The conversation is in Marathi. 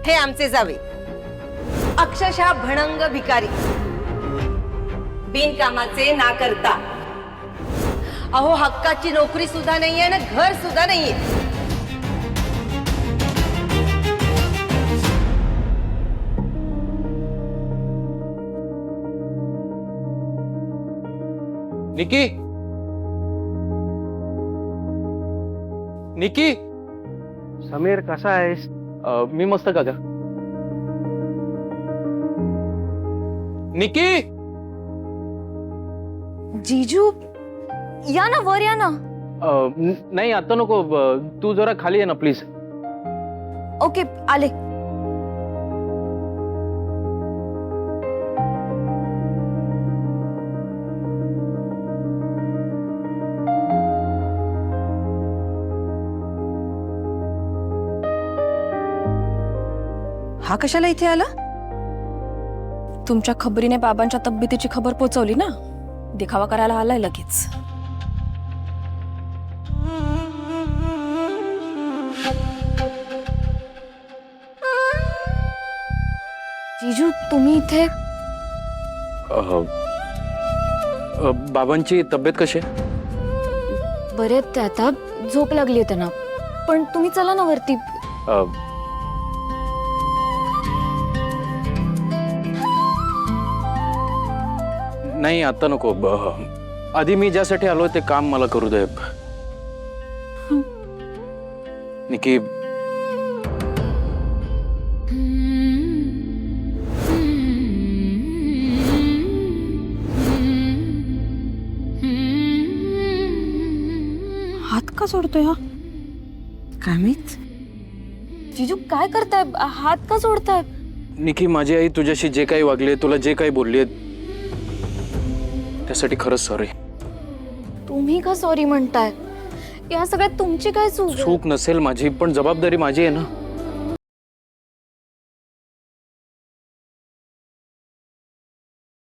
हे आमचे जावे अक्षरशः भणंग भिकारी, बिनकामाचे ना करता। अहो हक्काची नोकरी सुद्धा नाहीये ना घर सुद्धा नाहीये। निकी, निकी, समीर कसा आहेस? मी मस्त काका। निकी, जीजू या ना वर या ना। नाही आता नको, तू जरा खाली ये ना प्लीज। ओके आले। हा कशाला इथे आला? तुमच्या खबरीने बाबांच्या तब्येतीची खबर पोहोचवली ना, दिखावा करायला आलाय लगेच। जीजू तुम्ही इथे? बाबांची तब्येत कशी आहे? बरे ते आता, झोप लागली त्यांना, पण तुम्ही चला ना वरती। नाही आता नको, आधी मी ज्यासाठी आलोय ते काम मला करू दे। निकी, हात का सोडतोय हा? काय माहित? जीजू काय करताय? हात का सोडताय? निकी, माझी आई तुझ्याशी जे काही वागले, तुला जे काही बोलले त्यासाठी खरंच सॉरी। तुम्ही का सॉरी म्हणताय? या सगळ्यात तुमची काय चूक? चूक नसेल माझी, पण जबाबदारी माझी आहे ना।